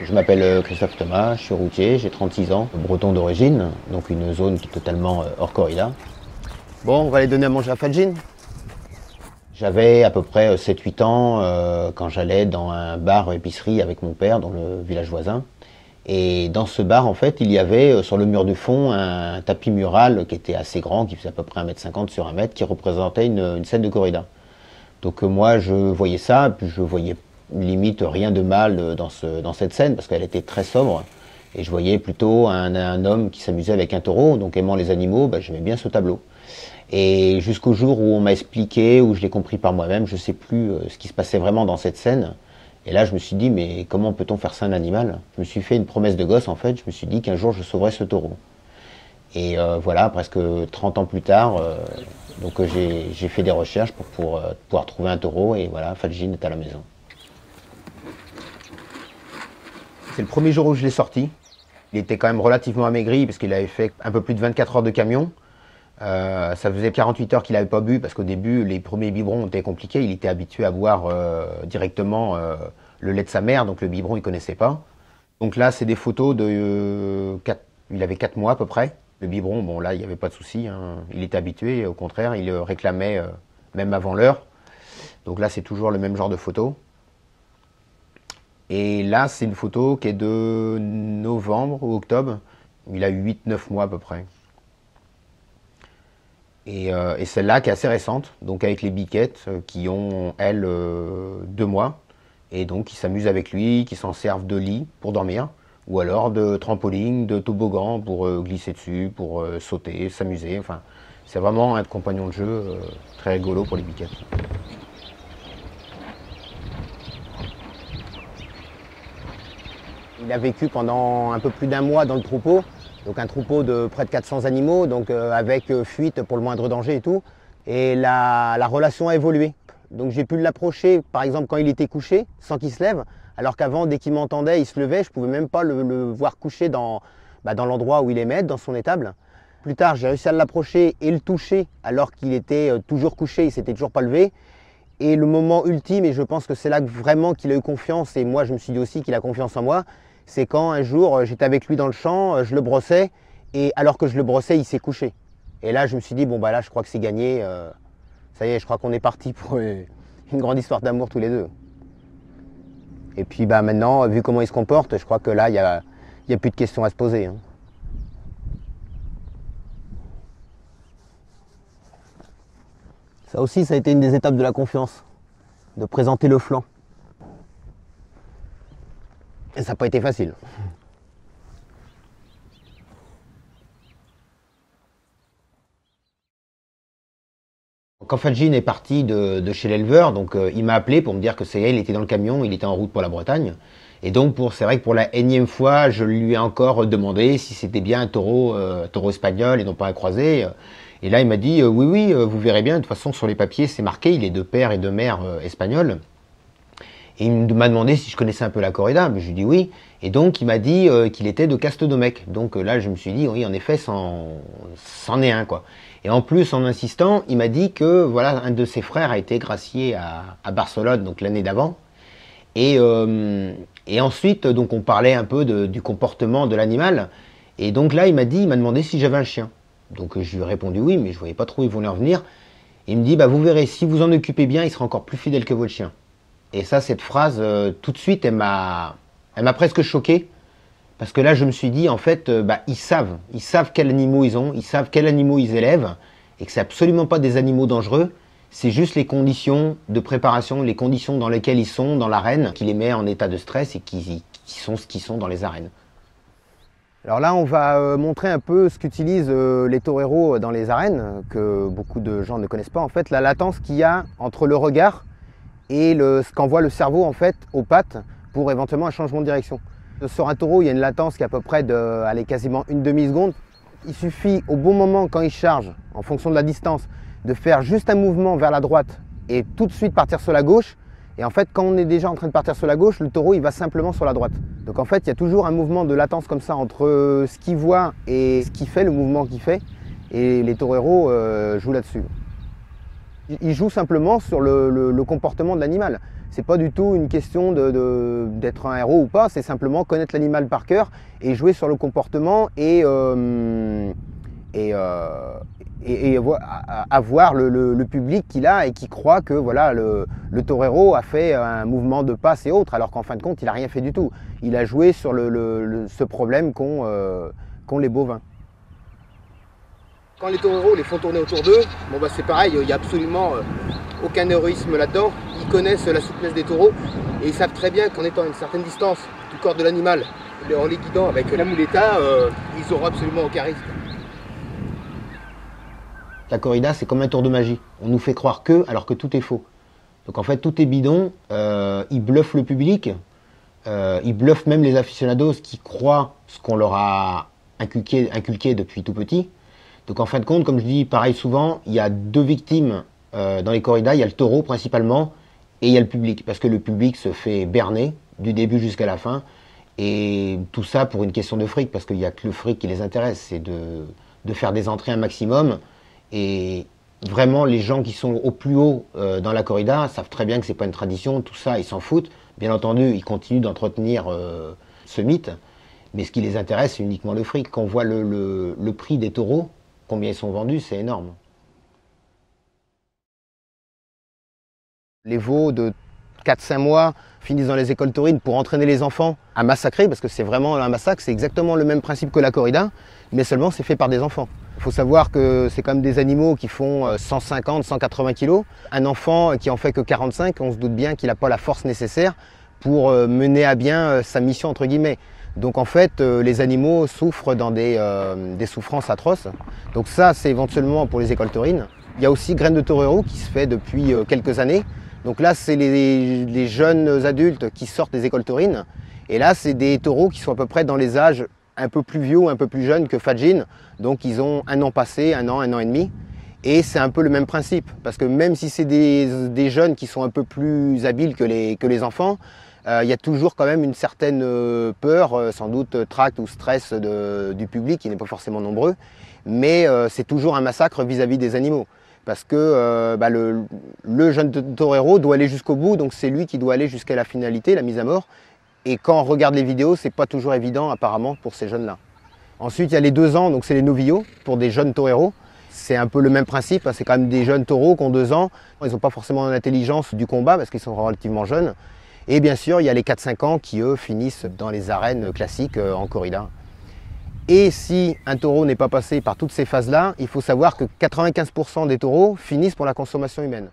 Je m'appelle Christophe Thomas, je suis routier, j'ai 36 ans, breton d'origine, donc une zone qui est totalement hors corrida. Bon, on va les donner à manger à Fadjine. J'avais à peu près 7-8 ans quand j'allais dans un bar-épicerie avec mon père dans le village voisin. Et dans ce bar, en fait, il y avait sur le mur du fond un tapis mural qui était assez grand, qui faisait à peu près 1,50 m sur 1 m, qui représentait une scène de corrida. Donc moi, je voyais ça, puis je voyais limite rien de mal dans cette scène, parce qu'elle était très sobre. Et je voyais plutôt un homme qui s'amusait avec un taureau, donc aimant les animaux, j'aimais bien ce tableau. Et jusqu'au jour où on m'a expliqué, où je l'ai compris par moi-même, je ne sais plus ce qui se passait vraiment dans cette scène. Et là, je me suis dit, mais comment peut-on faire ça à un animal? Je me suis fait une promesse de gosse, en fait. Je me suis dit qu'un jour, je sauverais ce taureau. Et voilà, presque 30 ans plus tard, j'ai fait des recherches pour pouvoir trouver un taureau. Et voilà, Fadjine est à la maison. C'est le premier jour où je l'ai sorti. Il était quand même relativement amaigri, parce qu'il avait fait un peu plus de 24 heures de camion. Ça faisait 48 heures qu'il n'avait pas bu, parce qu'au début, les premiers biberons étaient compliqués. Il était habitué à boire directement le lait de sa mère, donc le biberon, il ne connaissait pas. Donc là, c'est des photos de... il avait 4 mois à peu près. Le biberon, bon là, il n'y avait pas de souci, hein. Il était habitué, au contraire, il le réclamait même avant l'heure. Donc là, c'est toujours le même genre de photo. Et là, c'est une photo qui est de novembre ou octobre. Il a eu 8-9 mois à peu près. Et celle-là qui est assez récente, donc avec les biquettes qui ont, elles, 2 mois. Et donc qui s'amusent avec lui, qui s'en servent de lit pour dormir, ou alors de trampoline, de toboggan pour glisser dessus, pour sauter, s'amuser. Enfin, c'est vraiment un compagnon de jeu très rigolo pour les biquettes. Il a vécu pendant un peu plus d'1 mois dans le troupeau. Donc un troupeau de près de 400 animaux, donc avec fuite pour le moindre danger et tout. Et la relation a évolué. Donc j'ai pu l'approcher, par exemple, quand il était couché, sans qu'il se lève. Alors qu'avant, dès qu'il m'entendait, il se levait. Je ne pouvais même pas le voir couché dans l'endroit où il aimait être, dans son étable. Plus tard, j'ai réussi à l'approcher et le toucher, alors qu'il était toujours couché, il ne s'était toujours pas levé. Et le moment ultime, et je pense que c'est là vraiment qu'il a eu confiance, et moi je me suis dit aussi qu'il a confiance en moi, c'est quand un jour j'étais avec lui dans le champ, je le brossais, et alors que je le brossais, il s'est couché. Et là je me suis dit, bon bah là je crois que c'est gagné, ça y est, je crois qu'on est parti pour une grande histoire d'amour tous les deux. Et puis bah maintenant, vu comment il se comporte, je crois que là il n'y a plus de questions à se poser, hein. Ça aussi, ça a été une des étapes de la confiance, de présenter le flanc. Et ça n'a pas été facile. Quand Fadjine est parti de chez l'éleveur, donc il m'a appelé pour me dire que c'est elle, il était dans le camion, il était en route pour la Bretagne. Et donc c'est vrai que pour la énième fois, je lui ai encore demandé si c'était bien un taureau espagnol et non pas un croisé. Et là il m'a dit oui, oui, vous verrez bien, de toute façon sur les papiers c'est marqué, il est de père et de mère espagnol. Et il m'a demandé si je connaissais un peu la corrida, mais je lui ai dit oui. Et donc il m'a dit qu'il était de Castedomec. Donc là je me suis dit oui, en effet, c'en est un, quoi. Et en plus, en insistant, il m'a dit que voilà, un de ses frères a été gracié à Barcelone, donc l'année d'avant. Et ensuite, donc on parlait un peu du comportement de l'animal. Et donc là, il m'a demandé si j'avais un chien. Donc je lui ai répondu oui, mais je ne voyais pas trop où il voulait en venir. Il me dit, bah, vous verrez, si vous en occupez bien, il sera encore plus fidèle que votre chien. Et ça, cette phrase, tout de suite, elle m'a presque choqué. Parce que là, je me suis dit, en fait, ils savent quels animaux ils ont, ils savent quels animaux ils élèvent, et que c'est absolument pas des animaux dangereux, c'est juste les conditions de préparation, les conditions dans lesquelles ils sont dans l'arène, qui les met en état de stress et qui sont ce qu'ils sont dans les arènes. Alors là, on va montrer un peu ce qu'utilisent les toreros dans les arènes, que beaucoup de gens ne connaissent pas. En fait, la latence qu'il y a entre le regard et ce qu'envoie le cerveau en fait aux pattes pour éventuellement un changement de direction. Sur un taureau, il y a une latence qui est à peu près de quasiment une demi-seconde. Il suffit au bon moment, quand il charge, en fonction de la distance, de faire juste un mouvement vers la droite et tout de suite partir sur la gauche. Et en fait, quand on est déjà en train de partir sur la gauche, le taureau il va simplement sur la droite. Donc en fait, il y a toujours un mouvement de latence comme ça entre ce qu'il voit et ce qu'il fait, le mouvement qu'il fait. Et les toreros jouent là-dessus. Il joue simplement sur le comportement de l'animal. C'est pas du tout une question d'être un héros ou pas, c'est simplement connaître l'animal par cœur et jouer sur le comportement et avoir le public qu'il a et qui croit que voilà, le torero a fait un mouvement de passe et autres, alors qu'en fin de compte, il n'a rien fait du tout. Il a joué sur ce problème qu'ont les bovins. Quand les toreros les font tourner autour d'eux, bon bah c'est pareil, il n'y a absolument aucun héroïsme là-dedans. Ils connaissent la souplesse des taureaux et ils savent très bien qu'en étant à une certaine distance du corps de l'animal, en les guidant avec la muleta, ils n'auront absolument aucun risque. La corrida, c'est comme un tour de magie. On nous fait croire que, alors que tout est faux. Donc en fait, tout est bidon. Ils bluffent le public. Ils bluffent même les aficionados qui croient ce qu'on leur a inculqué depuis tout petit. Donc en fin de compte, comme je dis pareil souvent, il y a deux victimes dans les corridas. Il y a le taureau principalement et il y a le public. Parce que le public se fait berner du début jusqu'à la fin. Et tout ça pour une question de fric. Parce qu'il n'y a que le fric qui les intéresse. C'est de faire des entrées un maximum. Et vraiment, les gens qui sont au plus haut dans la corrida savent très bien que c'est pas une tradition, tout ça, ils s'en foutent. Bien entendu, ils continuent d'entretenir ce mythe, mais ce qui les intéresse, c'est uniquement le fric. Quand on voit le prix des taureaux, combien ils sont vendus, c'est énorme. Les veaux de 4-5 mois finissent dans les écoles taurines pour entraîner les enfants à massacrer, parce que c'est vraiment un massacre, c'est exactement le même principe que la corrida, mais seulement c'est fait par des enfants. Il faut savoir que c'est comme des animaux qui font 150, 180 kg. Un enfant qui en fait que 45, on se doute bien qu'il n'a pas la force nécessaire pour mener à bien sa mission entre guillemets. Donc en fait, les animaux souffrent dans des souffrances atroces. Donc ça, c'est éventuellement pour les écoles taurines. Il y a aussi Graines de Torero qui se fait depuis quelques années. Donc là, c'est les jeunes adultes qui sortent des écoles taurines. Et là, c'est des taureaux qui sont à peu près dans les âges un peu plus vieux ou un peu plus jeunes que Fadjin. Donc ils ont un an passé, un an et demi. Et c'est un peu le même principe. Parce que même si c'est des jeunes qui sont un peu plus habiles que les enfants, il y a toujours quand même une certaine peur, sans doute tract ou stress du public, qui n'est pas forcément nombreux. Mais c'est toujours un massacre vis-à-vis des animaux. Parce que le jeune torero doit aller jusqu'au bout, donc c'est lui qui doit aller jusqu'à la finalité, la mise à mort. Et quand on regarde les vidéos, c'est pas toujours évident apparemment pour ces jeunes-là. Ensuite, il y a les 2 ans, donc c'est les novillos pour des jeunes toreros. C'est un peu le même principe, hein, c'est quand même des jeunes taureaux qui ont 2 ans. Ils n'ont pas forcément l'intelligence du combat parce qu'ils sont relativement jeunes. Et bien sûr, il y a les 4-5 ans qui, eux, finissent dans les arènes classiques en corrida. Et si un taureau n'est pas passé par toutes ces phases-là, il faut savoir que 95% des taureaux finissent pour la consommation humaine.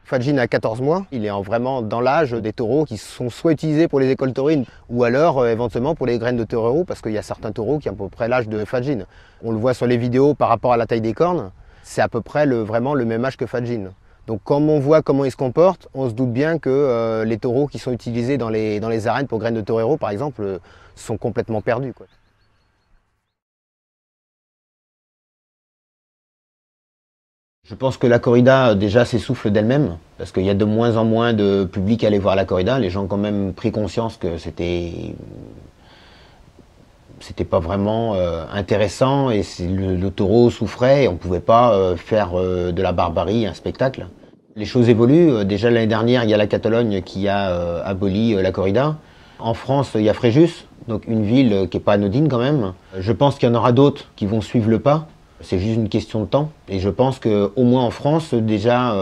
Fadjin a 14 mois, il est vraiment dans l'âge des taureaux qui sont soit utilisés pour les écoles taurines ou alors éventuellement pour les graines de torero parce qu'il y a certains taureaux qui ont à peu près l'âge de Fadjin. On le voit sur les vidéos par rapport à la taille des cornes, c'est à peu près vraiment le même âge que Fadjin. Donc comme on voit comment ils se comportent, on se doute bien que les taureaux qui sont utilisés dans les arènes pour graines de torero par exemple sont complètement perdus, quoi. Je pense que la corrida déjà s'essouffle d'elle-même, parce qu'il y a de moins en moins de public à aller voir la corrida. Les gens ont quand même pris conscience que c'était pas vraiment intéressant et le taureau souffrait et on ne pouvait pas faire de la barbarie un spectacle. Les choses évoluent. Déjà l'année dernière, il y a la Catalogne qui a aboli la corrida. En France, il y a Fréjus, donc une ville qui n'est pas anodine quand même. Je pense qu'il y en aura d'autres qui vont suivre le pas. C'est juste une question de temps. Et je pense qu'au moins en France, déjà,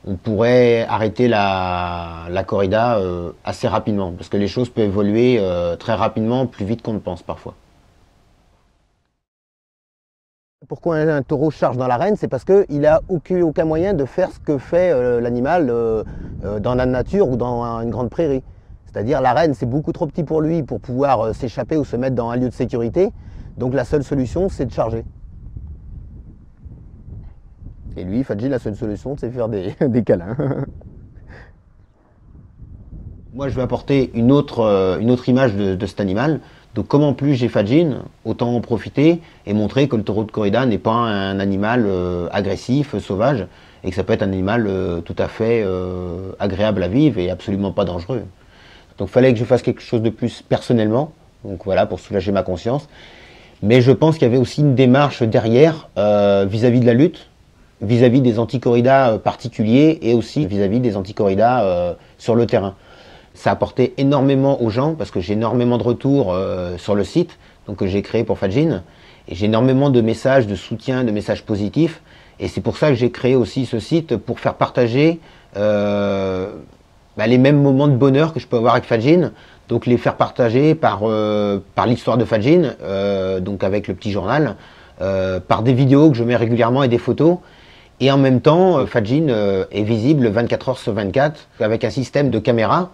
on pourrait arrêter la corrida assez rapidement. Parce que les choses peuvent évoluer très rapidement, plus vite qu'on ne pense parfois. Pourquoi un taureau charge dans l'arène? C'est parce qu'il n'a aucun moyen de faire ce que fait l'animal dans la nature ou dans une grande prairie. C'est-à-dire l'arène, c'est beaucoup trop petit pour lui pour pouvoir s'échapper ou se mettre dans un lieu de sécurité. Donc la seule solution, c'est de charger. Et lui, Fadjin, la seule solution, c'est faire des câlins. Moi, je vais apporter une autre image de cet animal. Donc, comme en plus j'ai Fadjin, autant en profiter et montrer que le taureau de corrida n'est pas un animal agressif, sauvage, et que ça peut être un animal tout à fait agréable à vivre et absolument pas dangereux. Donc, il fallait que je fasse quelque chose de plus personnellement, donc voilà, pour soulager ma conscience. Mais je pense qu'il y avait aussi une démarche derrière vis-à-vis de la lutte, vis-à-vis des anti-corridas particuliers et aussi vis-à-vis des anti-corridas sur le terrain. Ça a apporté énormément aux gens parce que j'ai énormément de retours sur le site donc, que j'ai créé pour Fadjin. Et j'ai énormément de messages de soutien, de messages positifs. Et c'est pour ça que j'ai créé aussi ce site pour faire partager les mêmes moments de bonheur que je peux avoir avec Fadjin. Donc les faire partager par l'histoire de Fadjin, donc avec le petit journal, par des vidéos que je mets régulièrement et des photos. Et en même temps, Fadjin est visible 24 heures sur 24 avec un système de caméra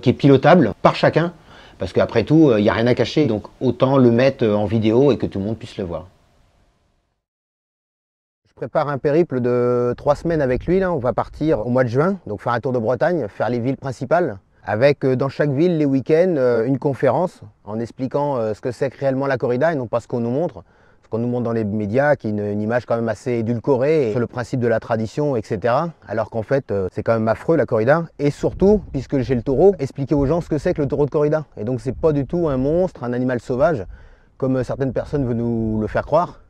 qui est pilotable par chacun. Parce qu'après tout, il n'y a rien à cacher, donc autant le mettre en vidéo et que tout le monde puisse le voir. Je prépare un périple de 3 semaines avec lui. Là. On va partir au mois de juin, donc faire un tour de Bretagne, faire les villes principales, avec dans chaque ville, les week-ends, une conférence en expliquant ce que c'est que réellement la corrida et non pas ce qu'on nous montre. Ce qu'on nous montre dans les médias, qui est une image quand même assez édulcorée, sur le principe de la tradition, etc. Alors qu'en fait, c'est quand même affreux la corrida. Et surtout, puisque j'ai le taureau, expliquer aux gens ce que c'est que le taureau de corrida. Et donc c'est pas du tout un monstre, un animal sauvage, comme certaines personnes veulent nous le faire croire.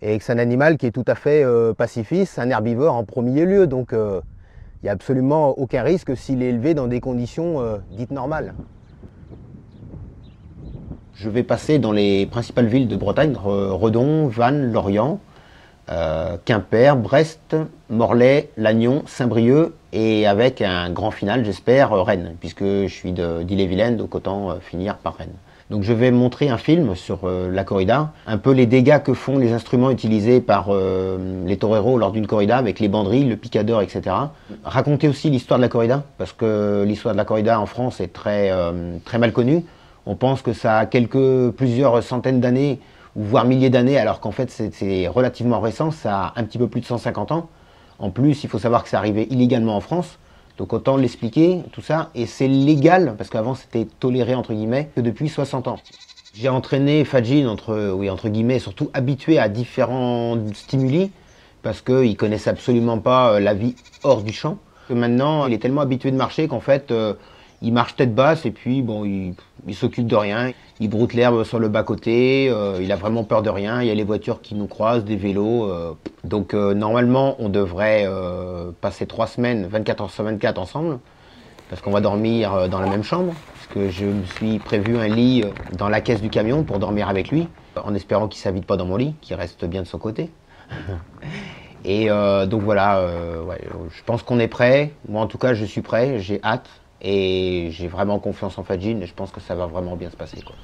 Et que c'est un animal qui est tout à fait pacifiste, un herbivore en premier lieu. Donc il n'y a absolument aucun risque s'il est élevé dans des conditions dites normales. Je vais passer dans les principales villes de Bretagne, Redon, Vannes, Lorient, Quimper, Brest, Morlaix, Lannion, Saint-Brieuc et avec un grand final, j'espère, Rennes, puisque je suis d'Ille-et-Vilaine, donc autant finir par Rennes. Donc je vais montrer un film sur la corrida, un peu les dégâts que font les instruments utilisés par les toreros lors d'une corrida, avec les banderilles, le picador, etc. Raconter aussi l'histoire de la corrida, parce que l'histoire de la corrida en France est très mal connue. On pense que ça a plusieurs centaines d'années, ou voire milliers d'années, alors qu'en fait c'est relativement récent, ça a un petit peu plus de 150 ans. En plus, il faut savoir que c'est arrivé illégalement en France, donc autant l'expliquer, tout ça. Et c'est légal, parce qu'avant c'était toléré, entre guillemets, que depuis 60 ans. J'ai entraîné Fadjin, entre guillemets, surtout habitué à différents stimuli, parce qu'il ne connaissait absolument pas la vie hors du champ. Que maintenant, il est tellement habitué de marcher qu'en fait, il marche tête basse et puis bon, il s'occupe de rien. Il broute l'herbe sur le bas-côté, il a vraiment peur de rien. Il y a les voitures qui nous croisent, des vélos. Donc normalement, on devrait passer 3 semaines, 24 heures sur 24 ensemble, parce qu'on va dormir dans la même chambre, puisque je me suis prévu un lit dans la caisse du camion pour dormir avec lui, en espérant qu'il ne s'invite pas dans mon lit, qu'il reste bien de son côté. Et donc voilà, ouais, je pense qu'on est prêt. Moi en tout cas, je suis prêt, j'ai hâte. Et j'ai vraiment confiance en Fadjin et je pense que ça va vraiment bien se passer, quoi.